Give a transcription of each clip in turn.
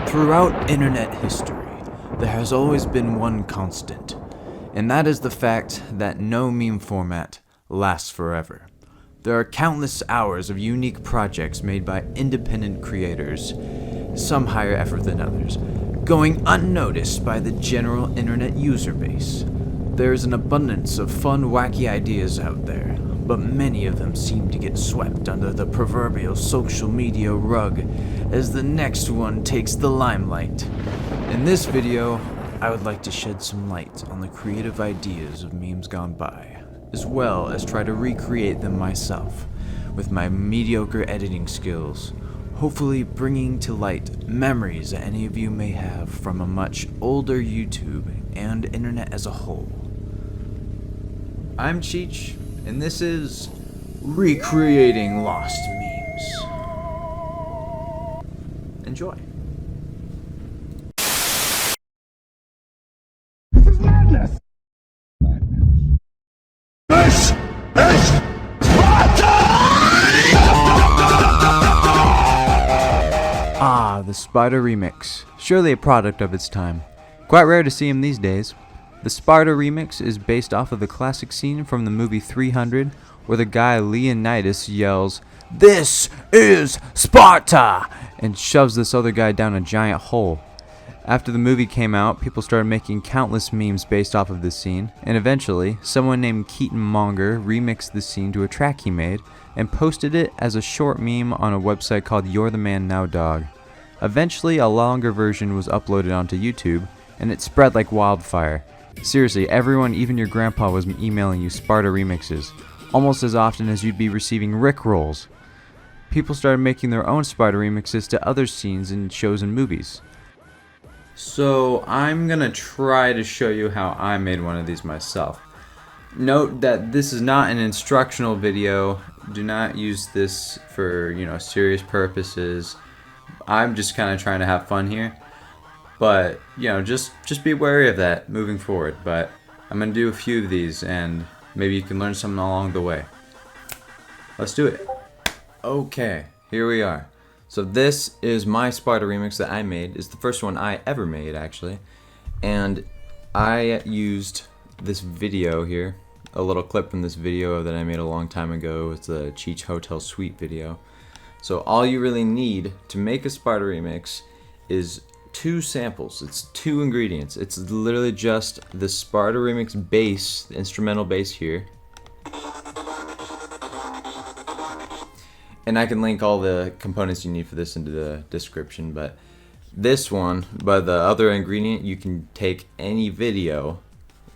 Throughout internet history, there has always been one constant, and that is the fact that no meme format lasts forever. There are countless hours of unique projects made by independent creators, some higher effort than others, going unnoticed by the general internet user base. There is an abundance of fun, wacky ideas out there, but many of them seem to get swept under the proverbial social media rug as the next one takes the limelight. In this video, I would like to shed some light on the creative ideas of memes gone by, as well as try to recreate them myself with my mediocre editing skills, hopefully bringing to light memories that any of you may have from a much older YouTube and internet as a whole. I'm Cheech, and this is Recreating Lost Memes. Enjoy. This is madness! This is Sparta! Ah, the Sparta remix. Surely a product of its time. Quite rare to see him these days. The Sparta remix is based off of the classic scene from the movie 300, where the guy Leonidas yells, "This is Sparta!" and shoves this other guy down a giant hole. After the movie came out, people started making countless memes based off of this scene, and eventually, someone named Keaton Monger remixed the scene to a track he made, and posted it as a short meme on a website called You're the Man Now Dog. Eventually, a longer version was uploaded onto YouTube, and it spread like wildfire. Seriously, everyone, even your grandpa, was emailing you Sparta remixes, almost as often as you'd be receiving Rickrolls. People started making their own Sparta remixes to other scenes in shows and movies. So I'm gonna try to show you how I made one of these myself. Note that this is not an instructional video. Do not use this for, serious purposes. I'm just kind of trying to have fun here. But, just be wary of that moving forward. But I'm going to do a few of these, and maybe you can learn something along the way. Let's do it. Okay, here we are. So this is my Sparta remix that I made. It's the first one I ever made, actually. And I used this video here, a little clip from this video that I made a long time ago. It's the Cheech Hotel Suite video. So all you really need to make a Sparta remix is two samples. It's two ingredients. It's literally just the Sparta remix bass, the instrumental bass here. And I can link all the components you need for this into the description, but this one, by the other ingredient, you can take any video,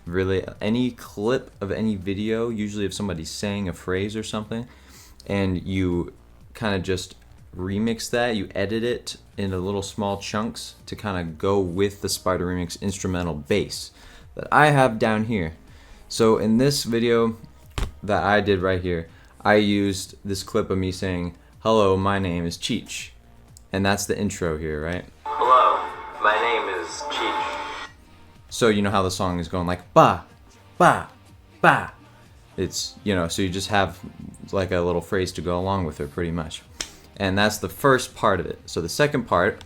really any clip of any video, usually if somebody's saying a phrase or something, and you kind of just remix that, you edit it into little small chunks to kind of go with the Sparta remix instrumental bass that I have down here. So in this video that I did right here, I used this clip of me saying, "Hello, my name is Cheech," and that's the intro here, right? Hello, my name is Cheech. So you know how the song is going like ba, ba, ba. It's, so you just have like a little phrase to go along with it pretty much. And that's the first part of it. So the second part,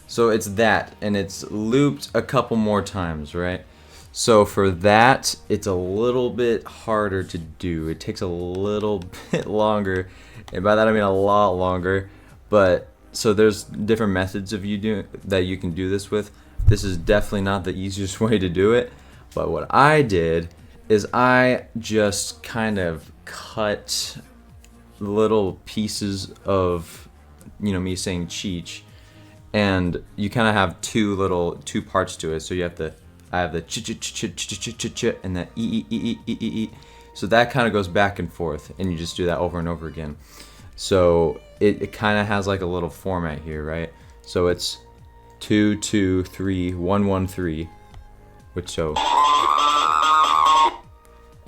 so it's that, and it's looped a couple more times, right? So for that, it's a little bit harder to do. It takes a little bit longer, and by that I mean a lot longer. But so there's different methods of that you can do this with. This is definitely not the easiest way to do it, but what I did is I just kind of cut little pieces of, me saying Cheech, and you kind of have two parts to it. So I have the ch ch ch ch ch ch ch ch and the e. So that kind of goes back and forth, and you just do that over and over again. So it kind of has like a little format here, right? So it's 2 2 3 1 1 3,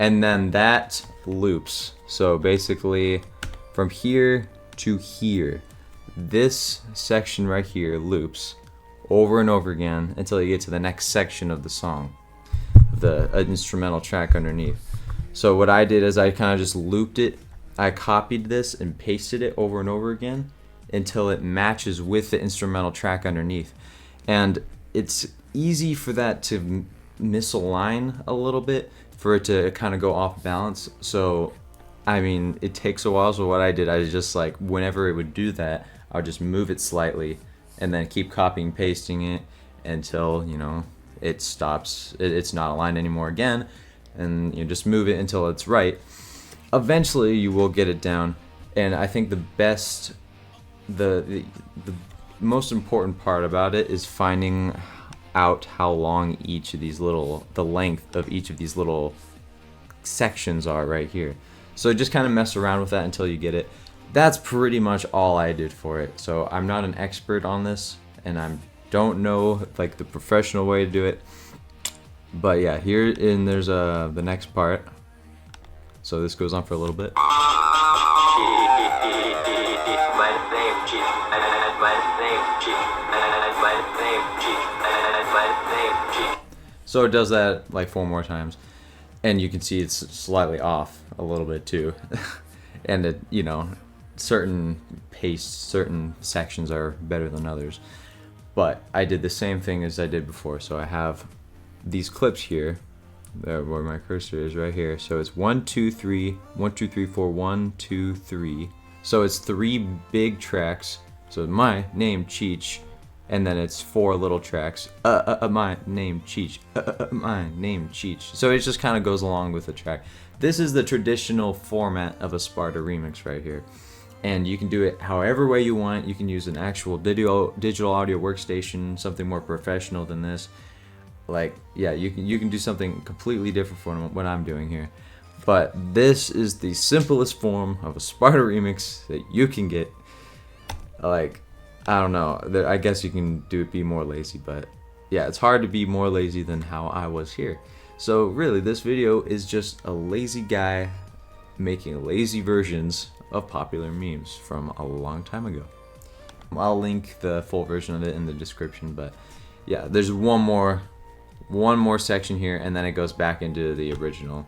and then that loops. So basically from here to here, this section right here loops over and over again until you get to the next section of the song, the instrumental track underneath. So what I did is I kind of just looped it. I copied this and pasted it over and over again until it matches with the instrumental track underneath. And it's easy for that to misalign a little bit, for it to kind of go off balance. So I mean, it takes a while. So what I did, I just like, whenever it would do that, I would just move it slightly and then keep copying pasting it until, you know, it stops, it's not aligned anymore again, and you just move it until it's right. Eventually you will get it down. And I think the most important part about it is finding out how long each of these little, the length of each of these little sections are right here. So just kind of mess around with that until you get it. That's pretty much all I did for it. So I'm not an expert on this, and I don't know like the professional way to do it. But yeah, there's the next part. So this goes on for a little bit. So it does that like 4 more times. And you can see it's slightly off a little bit too. And it, you know, certain sections are better than others. But I did the same thing as I did before. So I have these clips here, where my cursor is right here. So it's 1, 2, 3, 1, 2, 3, 4, 1, 2, 3. So it's 3 big tracks. So my name, Cheech. And then it's 4 little tracks. My name, Cheech. My name, Cheech. So it just kind of goes along with the track. This is the traditional format of a Sparta remix right here. And you can do it however way you want. You can use an actual digital audio workstation, something more professional than this. Like, yeah, you can do something completely different from what I'm doing here. But this is the simplest form of a Sparta remix that you can get. Like, I don't know. I guess you can be more lazy, but yeah, it's hard to be more lazy than how I was here. So really, this video is just a lazy guy making lazy versions of popular memes from a long time ago. I'll link the full version of it in the description, but yeah, there's one more section here, and then it goes back into the original.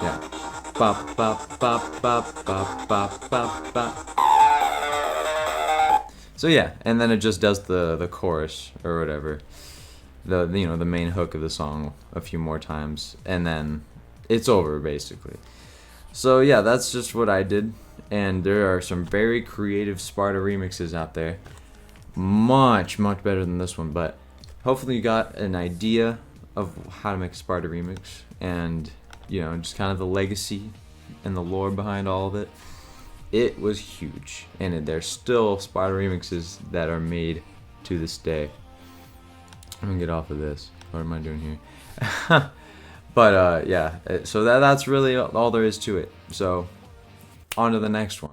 Yeah. Bop, bop, bop, bop, bop, bop, bop, bop. So yeah, and then it just does the chorus or whatever, the main hook of the song a few more times, and then it's over basically. So yeah, that's just what I did, and there are some very creative Sparta remixes out there, much better than this one. But hopefully you got an idea of how to make a Sparta remix, and you know, just kind of the legacy and the lore behind all of it. It was huge, and there's still Sparta remixes that are made to this day. I'm gonna get off of this. What am I doing here? But yeah, so that's really all there is to it. So on to the next one.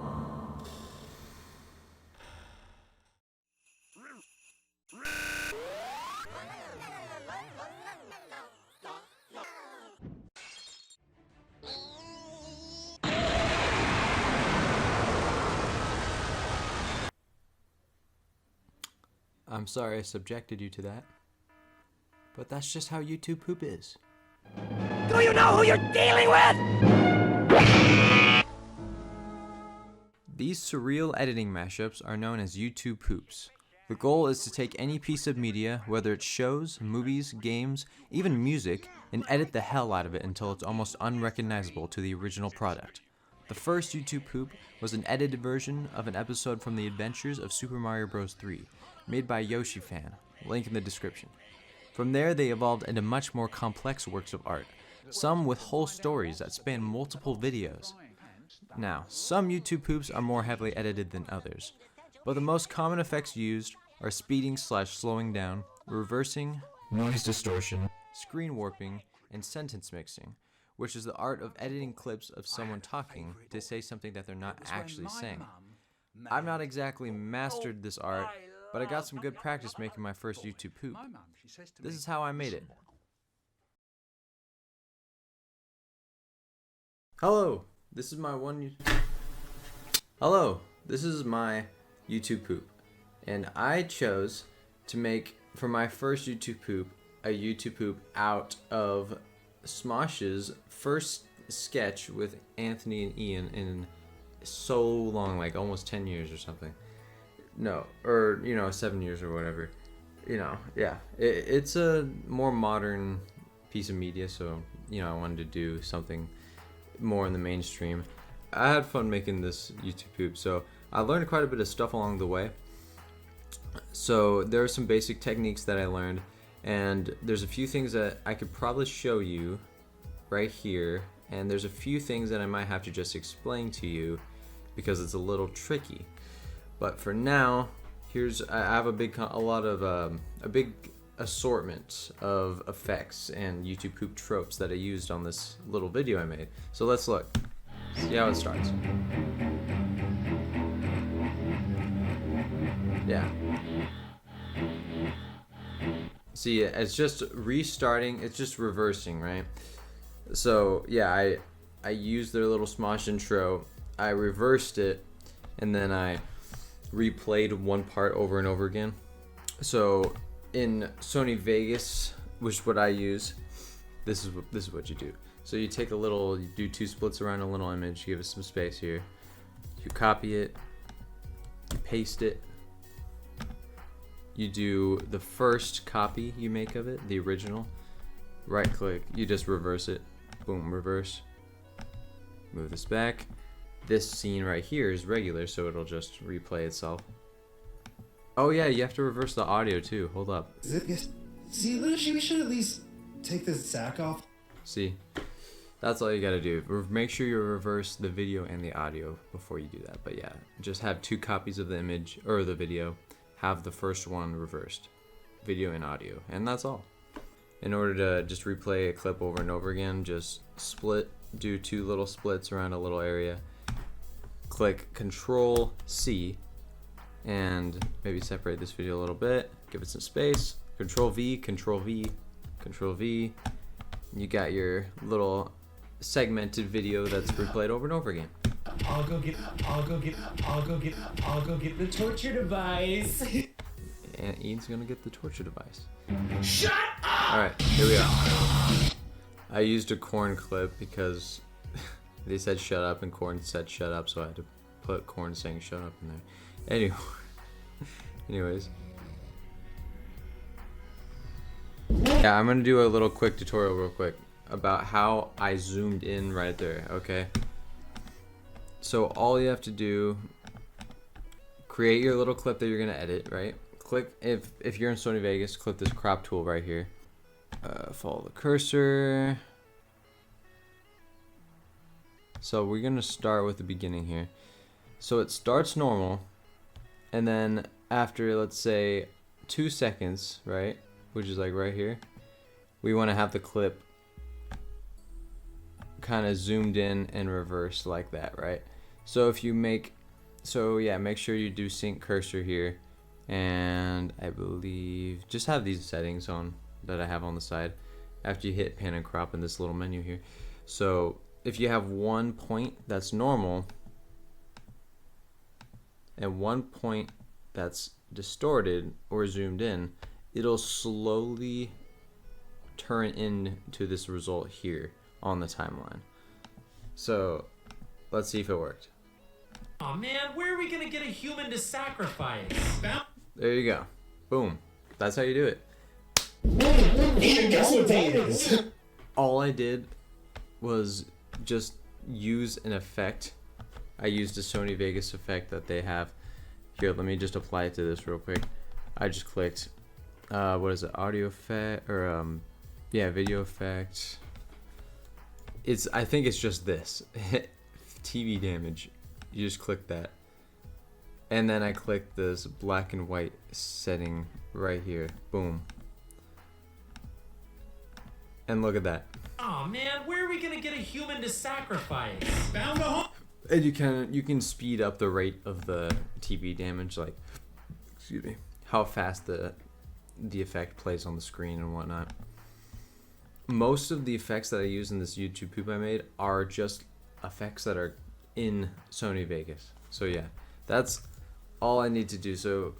I'm sorry I subjected you to that, but that's just how YouTube poop is. Do you know who you're dealing with? These surreal editing mashups are known as YouTube poops. The goal is to take any piece of media, whether it's shows, movies, games, even music, and edit the hell out of it until it's almost unrecognizable to the original product. The first YouTube poop was an edited version of an episode from The Adventures of Super Mario Bros. 3, made by Yoshi Fan, link in the description. From there, they evolved into much more complex works of art, some with whole stories that span multiple videos. Now, some YouTube poops are more heavily edited than others, but the most common effects used are speeding/slowing down, reversing, noise distortion, screen warping, and sentence mixing, which is the art of editing clips of someone talking to say something that they're not actually saying. I've not exactly mastered this art, but I got some good practice making my first YouTube poop. This is how I made it. Hello, this is my YouTube poop, and I chose to make, for my first YouTube poop, a YouTube poop out of Smosh's first sketch with Anthony and Ian in so long, like almost 10 years or something. No, or 7 years or whatever. Yeah. It's a more modern piece of media, so I wanted to do something more in the mainstream. I had fun making this YouTube poop, so I learned quite a bit of stuff along the way. So there are some basic techniques that I learned, and there's a few things that I could probably show you right here, and there's a few things that I might have to just explain to you because it's a little tricky. But for now, I have a big assortment of effects and YouTube poop tropes that I used on this little video I made. So let's look. See how it starts. Yeah. See, it's just restarting. It's just reversing, right? So yeah, I used their little Smosh intro. I reversed it, and then I replayed one part over and over again. So in Sony Vegas, which is what I use, this is what you do. So you take you do 2 splits around a little image, give it some space here. You copy it, you paste it. You do the first copy you make of it, the original. Right click, you just reverse it. Boom, reverse. Move this back. This scene right here is regular, so it'll just replay itself. Oh yeah, you have to reverse the audio too. Hold up. See, we should at least take this sack off. See, that's all you gotta do. Make sure you reverse the video and the audio before you do that. But yeah, just have 2 copies of the image or the video. Have the first one reversed, video and audio, and that's all. In order to just replay a clip over and over again, just do 2 little splits around a little area. Click Control C, and maybe separate this video a little bit. Give it some space. Control V, Control V, Control V. You got your little segmented video that's replayed over and over again. I'll go get the torture device. And Ian's gonna get the torture device. Shut up! Alright, here we are. I used a corn clip because they said shut up and corn said shut up, so I had to put corn saying shut up in there. Anyways. Yeah, I'm gonna do a little quick tutorial real quick about how I zoomed in right there, okay? So all you have to do, create your little clip that you're gonna edit, right? Click, if you're in Sony Vegas, click this crop tool right here. Follow the cursor. So we're gonna start with the beginning here. So it starts normal, and then after, let's say 2 seconds, right? Which is like right here. We wanna have the clip kind of zoomed in and reversed like that, right? So if you make sure you do sync cursor here, and I believe just have these settings on that I have on the side after you hit pan and crop in this little menu here. So if you have 1 point that's normal and 1 point that's distorted or zoomed in, it'll slowly turn into this result here on the timeline. So let's see if it worked. Oh man, where are we gonna get a human to sacrifice? There you go. Boom. That's how you do it. All I did was just use an effect. I used a Sony Vegas effect that they have. Here, let me just apply it to this real quick. I just clicked, what is it, audio effect, or video effect. I think it's just this, TV damage. You just click that. And then I click this black and white setting right here. Boom. And look at that. Oh man, where are we gonna get a human to sacrifice? Found a home. And you can speed up the rate of the TV damage, like, excuse me, how fast the effect plays on the screen and whatnot. Most of the effects that I use in this YouTube poop I made are just effects that are in Sony Vegas. So yeah, that's all I need to do. So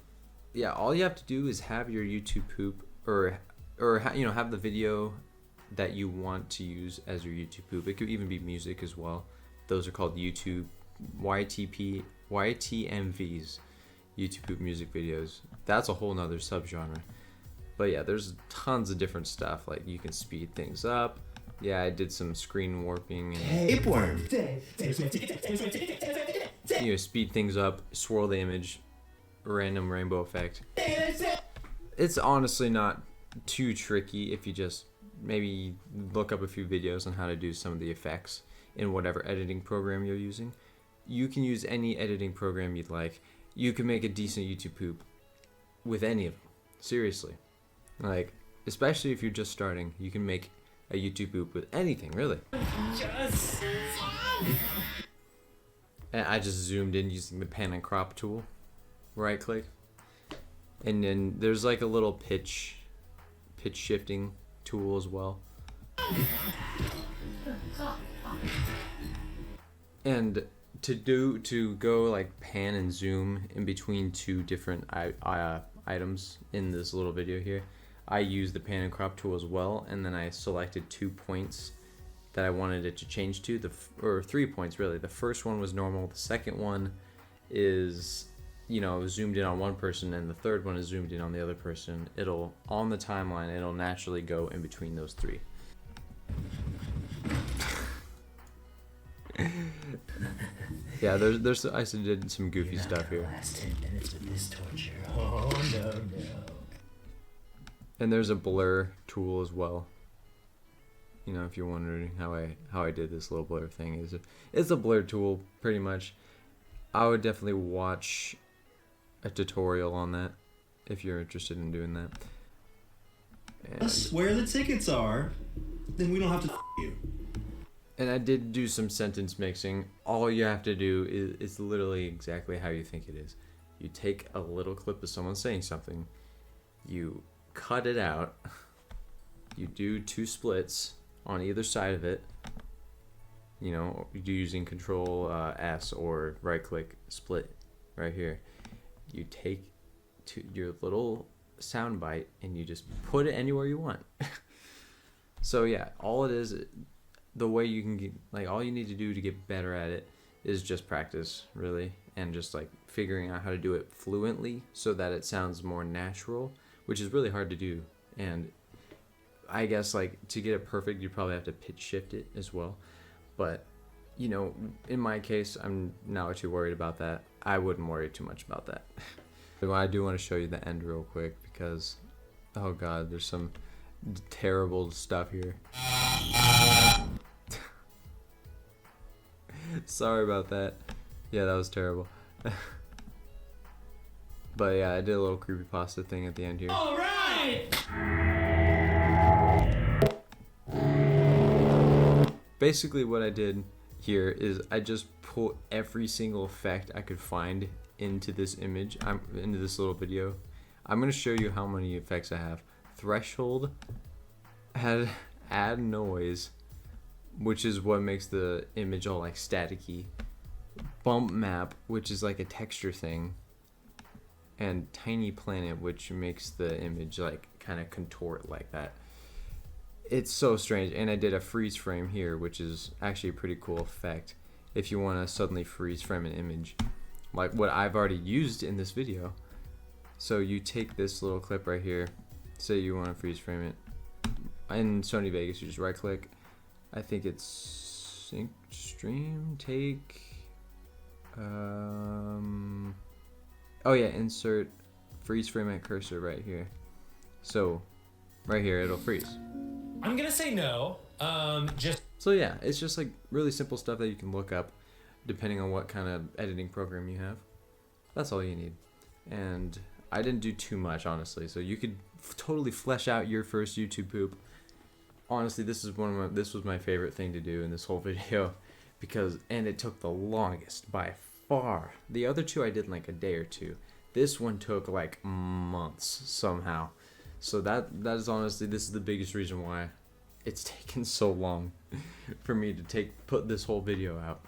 yeah, all you have to do is have your YouTube poop, or have the video that you want to use as your YouTube poop. It could even be music as well. Those are called YouTube YTMVs, YouTube poop music videos. That's a whole nother subgenre. But yeah, there's tons of different stuff. Like you can speed things up. Yeah, I did some screen warping and Tapeworm. speed things up, swirl the image, random rainbow effect. It's honestly not too tricky if you just maybe look up a few videos on how to do some of the effects in whatever editing program you're using. You can use any editing program you'd like. You can make a decent YouTube poop with any of them. Seriously. Like, especially if you're just starting, you can make a YouTube poop with anything, really. And I just zoomed in using the pan and crop tool. Right click. And then there's like a little pitch shifting tool as well. And to go like pan and zoom in between two different items in this little video here, I used the pan and crop tool as well, and then I selected 2 points that I wanted it to change to, or 3 points really. The first one was normal, the second one is, zoomed in on one person, and the third one is zoomed in on the other person. It'll, on the timeline, it'll naturally go in between those three. Yeah, there's I did some goofy stuff here. Last 10 minutes with this torture. Oh no. And there's a blur tool as well. If you're wondering how I did this little blur thing, it's a blur tool pretty much. I would definitely watch a tutorial on that if you're interested in doing that. Us where the tickets are, then we don't have to you. And I did do some sentence mixing. All you have to do is literally exactly how you think it is. You take a little clip of someone saying something, you cut it out, you do 2 splits on either side of it, you're using Control S or right click split right here. You take your little sound bite and you just put it anywhere you want. So yeah, all it is, the way you can get, all you need to do to get better at it is just practice, really, and just figuring out how to do it fluently so that it sounds more natural, which is really hard to do. And I guess to get it perfect, you probably have to pitch shift it as well. But in my case, I'm not too worried about that. I wouldn't worry too much about that. But I do want to show you the end real quick because, oh god, there's some terrible stuff here. Sorry about that. Yeah, that was terrible. But yeah, I did a little creepypasta thing at the end here. All right. Basically what I did here is I just put every single effect I could find into this image, into this little video. I'm going to show you how many effects I have. Threshold, add noise, which is what makes the image all staticky. Bump map, which is like a texture thing. And tiny planet, which makes the image kind of contort like that. It's so strange. And I did a freeze frame here, which is actually a pretty cool effect if you want to suddenly freeze frame an image, like what I've already used in this video. So you take this little clip right here, say you want to freeze frame it. In Sony Vegas, you just right click. I think it's sync stream, take oh yeah, insert freeze frame at cursor right here. So right here it'll freeze. I'm gonna say no. So yeah, it's just really simple stuff that you can look up depending on what kind of editing program you have. That's all you need. And I didn't do too much, honestly, so you could totally flesh out your first YouTube poop. Honestly, this was my favorite thing to do in this whole video, and it took the longest by far. The other two I did in a day or two. This one took months somehow. So that is honestly, this is the biggest reason why it's taken so long for me to put this whole video out.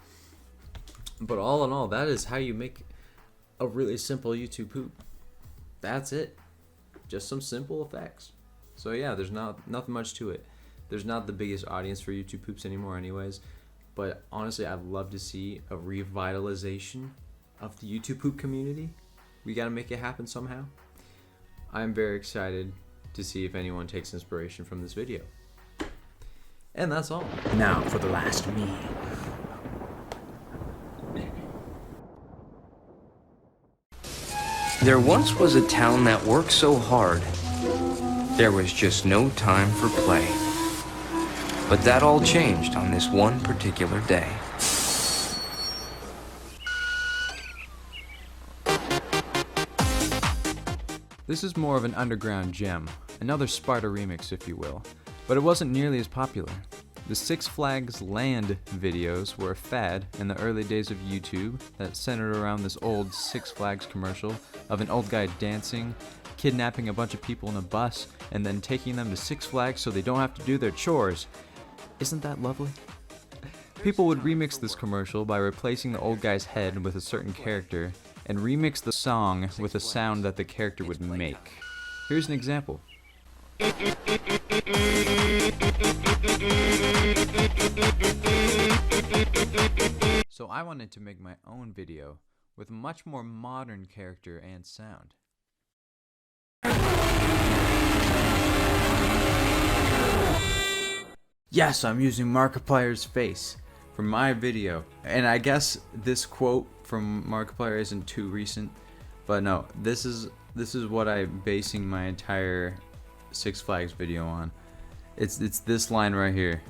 But all in all, that is how you make a really simple YouTube poop. That's it. Just some simple effects. So yeah, there's nothing much to it. There's not the biggest audience for YouTube poops anymore anyways, but honestly I'd love to see a revitalization of the YouTube poop community. We gotta make it happen somehow. I'm very excited to see if anyone takes inspiration from this video. And that's all. Now for the last meal. There once was a town that worked so hard, there was just no time for play. But that all changed on this one particular day. This is more of an underground gem, another Sparta remix if you will, but it wasn't nearly as popular. The Six Flags Land videos were a fad in the early days of YouTube that centered around this old Six Flags commercial of an old guy dancing, kidnapping a bunch of people in a bus, and then taking them to Six Flags so they don't have to do their chores. Isn't that lovely? People would remix this commercial by replacing the old guy's head with a certain character and remix the song with a sound that the character would make. Here's an example. So I wanted to make my own video with a much more modern character and sound. Yes, I'm using Markiplier's face for my video. And I guess this quote from Markiplier isn't too recent, but no, this is what I'm basing my entire Six Flags video on. It's this line right here.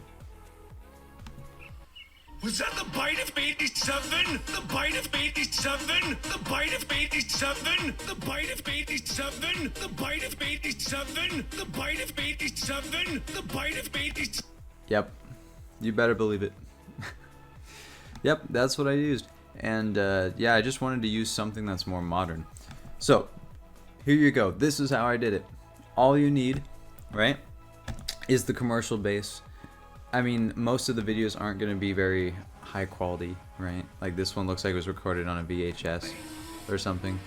Was that the bite of 87? The bite of 87? The bite of 87? The bite of 87? The bite of 87? The bite of 87? The bite of 87? Yep, you better believe it. Yep, that's what I used. And yeah, I just wanted to use something that's more modern. So, here you go. This is how I did it. All you need, right, is the commercial base. I mean, most of the videos aren't going to be very high quality, right? Like this one looks like it was recorded on a VHS or something.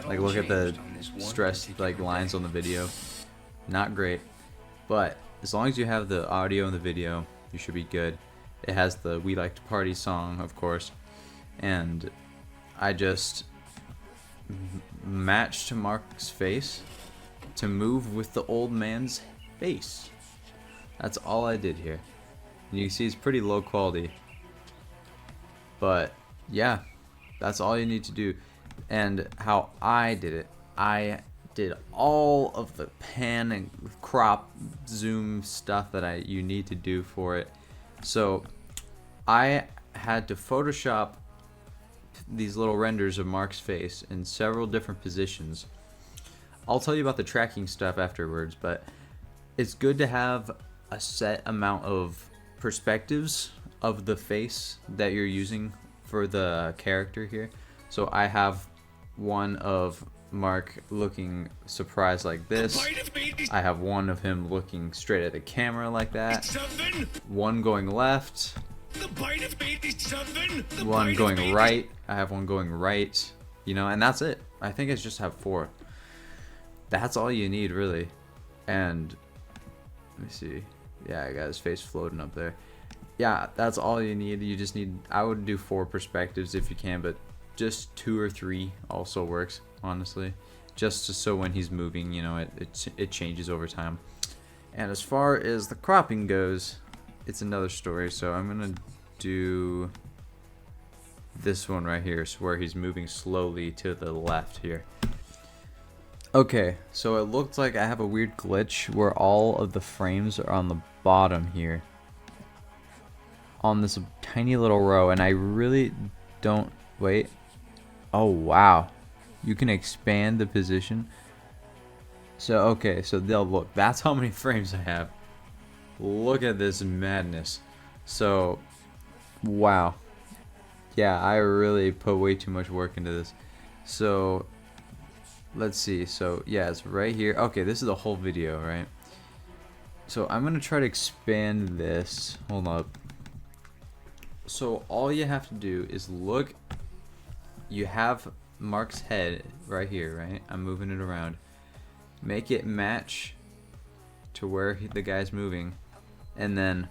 Like look at the stressed like lines on the video. Not great. But as long as you have the audio and the video, you should be good. It has the "We Like to Party" song, of course. And I just matched Mark's face to move with the old man's face. That's all I did here. And you can see it's pretty low quality. But yeah, that's all you need to do. And how I did it, I did all of the pan and crop zoom stuff that you need to do for it. So I had to Photoshop these little renders of Mark's face in several different positions. I'll tell you about the tracking stuff afterwards, but it's good to have a set amount of perspectives of the face that you're using for the character here. So I have one of Mark looking surprised like this. I have one of him looking straight at the camera like that. One going left. One going right. I have one going right. You know, and that's it. I think I just have 4. That's all you need, really. And let me see. Yeah, I got his face floating up there. Yeah, that's all you need. You just need, I would do 4 perspectives if you can, but just 2 or 3 also works, honestly. Just so when he's moving, you know, it changes over time. And as far as the cropping goes, it's another story. So I'm gonna do this one right here, so where he's moving slowly to the left here. Okay, so it looks like I have a weird glitch where all of the frames are on the bottom here on this tiny little row, and I really don't, wait, oh wow, you can expand the position. So okay, so they'll look, that's how many frames I have. Look at this madness. So wow, yeah, I really put way too much work into this. So let's see, so yeah, it's right here. Okay, this is the whole video, right? So I'm gonna try to expand this. Hold up. So all you have to do is look, you have Mark's head right here, right? I'm moving it around. Make it match to where the guy's moving. And then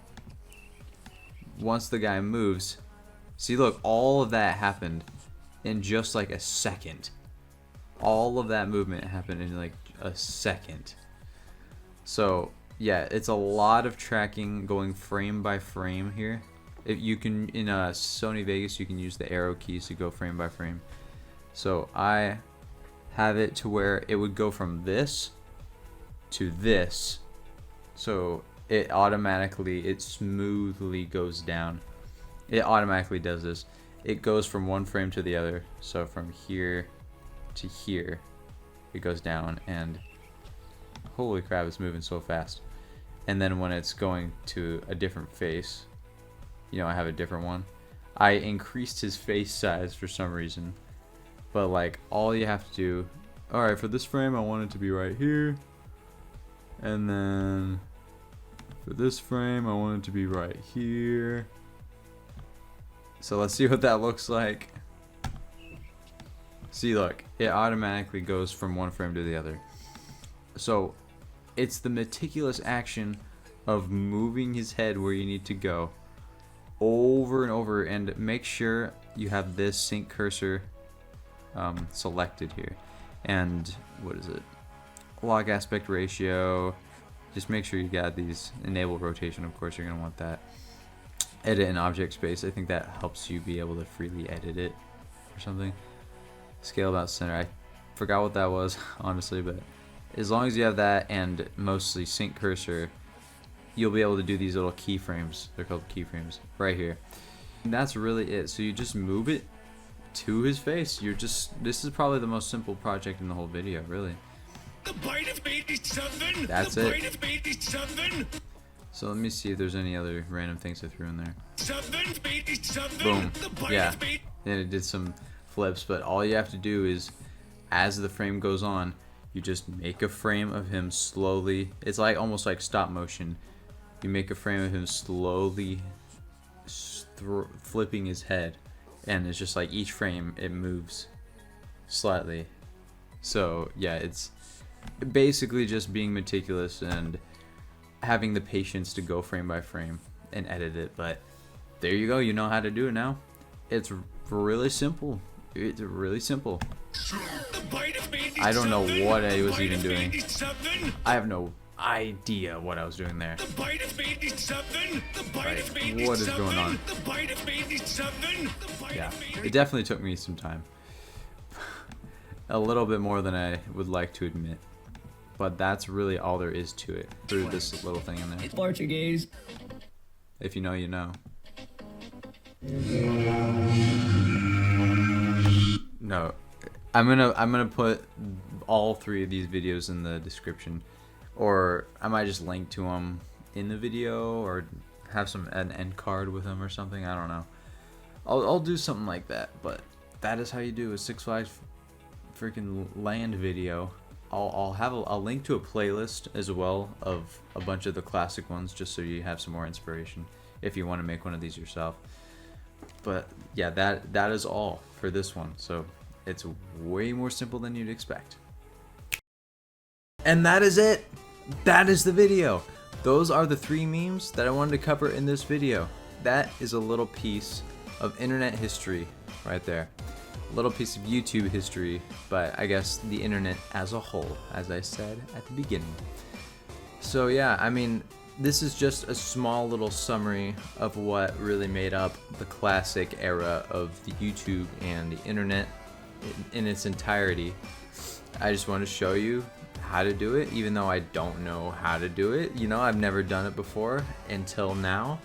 once the guy moves, see, look, all of that happened in just like a second. All of that movement happened in like a second. So yeah, it's a lot of tracking, going frame by frame here. If you can, in Sony Vegas, you can use the arrow keys to go frame by frame. So I have it to where it would go from this to this. So it smoothly goes down. It automatically does this. It goes from one frame to the other. So from here to here, it goes down, and holy crap, it's moving so fast. And then when it's going to a different face, you know, I have a different one. I increased his face size for some reason, but like all you have to do, all right, for this frame I want it to be right here, and then for this frame I want it to be right here. So let's see what that looks like. See, look, it automatically goes from one frame to the other. So it's the meticulous action of moving his head where you need to go over and over, and make sure you have this sync cursor selected here. And what is it? Log aspect ratio. Just make sure you got these. Enable rotation, of course, you're going to want that. Edit in object space. I think that helps you be able to freely edit it or something. Scale about center. I forgot what that was, honestly, but as long as you have that and mostly sync cursor, you'll be able to do these little keyframes. They're called keyframes right here. And that's really it. So you just move it to his face. This is probably the most simple project in the whole video, really. The bite of 87. That's the it. Bite of 87. So let me see if there's any other random things I threw in there. 87. Boom. The bite Yeah. of 8. Then it did some flips, but all you have to do is, as the frame goes on, you just make a frame of him slowly. It's like almost like stop motion. You make a frame of him slowly flipping his head, and it's just like each frame it moves slightly. So yeah, it's basically just being meticulous and having the patience to go frame by frame and edit it. But there you go, you know how to do it now. It's really simple. It's really simple. The bite of 87. I don't know what I was The even bite of doing. 87. I have no idea what I was doing there. The bite of 87. The bite Right, of 87. what is going on? The bite of 87. The bite Yeah, of 87. it definitely took me some time. A little bit more than I would like to admit. But that's really all there is to it. Through this little thing in there. Portuguese. If you know, you know. No, I'm gonna put all three of these videos in the description, or I might just link to them in the video, or have an end card with them or something. I don't know. I'll do something like that. But that is how you do a Six Flags freaking Land video. I'll have a link to a playlist as well of a bunch of the classic ones, just so you have some more inspiration if you want to make one of these yourself. But yeah, that is all for this one. So it's way more simple than you'd expect. And that is it. That is the video. Those are the 3 memes that I wanted to cover in this video. That is a little piece of internet history right there. A little piece of YouTube history, but I guess the internet as a whole, as I said at the beginning. So yeah, I mean, this is just a small little summary of what really made up the classic era of the YouTube and the internet in its entirety. I just want to show you how to do it, even though I don't know how to do it. You know, I've never done it before until now.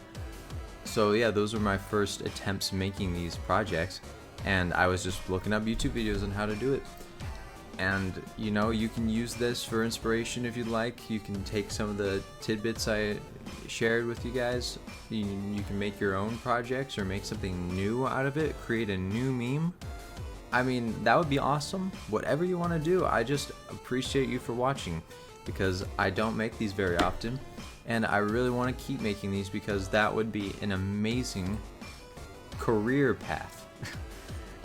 So yeah, those were my first attempts making these projects, and I was just looking up YouTube videos on how to do it. And you know, you can use this for inspiration if you'd like. You can take some of the tidbits I shared with you guys. You can make your own projects or make something new out of it, create a new meme. I mean, that would be awesome. Whatever you want to do, I just appreciate you for watching, because I don't make these very often, and I really want to keep making these because that would be an amazing career path.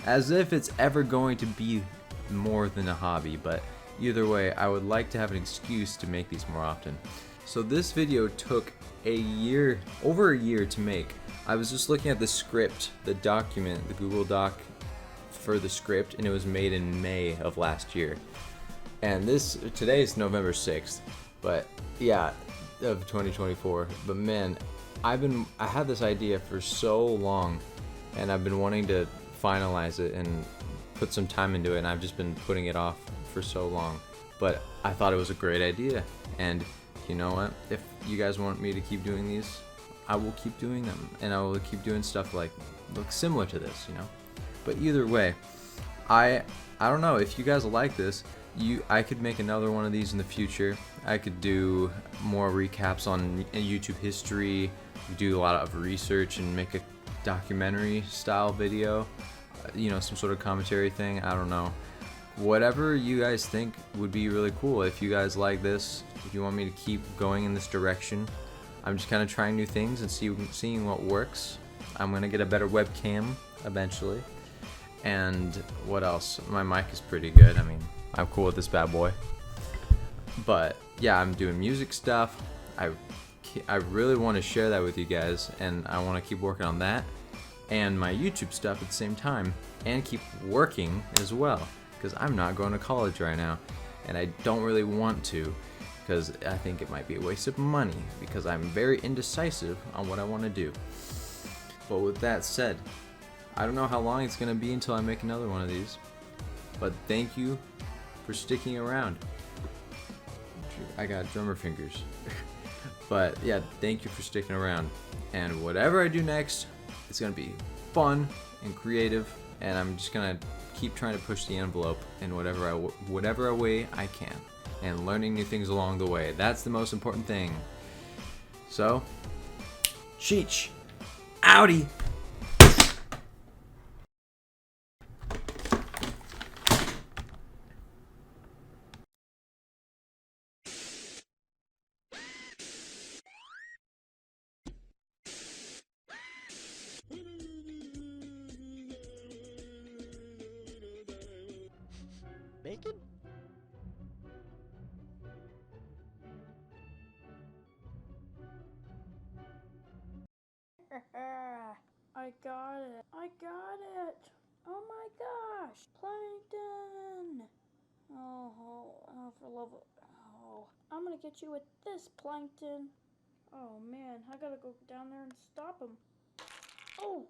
As if it's ever going to be more than a hobby, but either way, I would like to have an excuse to make these more often. So this video took over a year to make. I was just looking at the script, the document, the Google Doc for the script, and it was made in May of last year. And today is November 6th, but yeah, of 2024. But man, I had this idea for so long, and I've been wanting to finalize it and put some time into it, and I've just been putting it off for so long. But I thought it was a great idea, and you know what? If you guys want me to keep doing these, I will keep doing them, and I will keep doing stuff like similar to this, you know. But either way, I don't know if you guys like this. I could make another one of these in the future. I could do more recaps on YouTube history, do a lot of research, and make a documentary style video, you know, some sort of commentary thing. I don't know, whatever you guys think would be really cool. If you guys like this, if you want me to keep going in this direction, I'm just kind of trying new things and seeing what works. I'm gonna get a better webcam eventually. And what else? My mic is pretty good. I mean, I'm cool with this bad boy. But yeah, I'm doing music stuff. I really want to share that with you guys, and I want to keep working on that and my YouTube stuff at the same time, and keep working as well, because I'm not going to college right now, and I don't really want to, because I think it might be a waste of money, because I'm very indecisive on what I want to do. But with that said, I don't know how long it's going to be until I make another one of these, but thank you for sticking around. I got drummer fingers. But yeah, thank you for sticking around, and whatever I do next, it's going to be fun and creative, and I'm just going to keep trying to push the envelope in whatever way I can, and learning new things along the way. That's the most important thing. So, Cheech, outie! Bacon? I got it. I got it. Oh my gosh. Plankton. For love of... Oh, I'm gonna get you with this, Plankton. Oh man, I gotta go down there and stop him. Oh,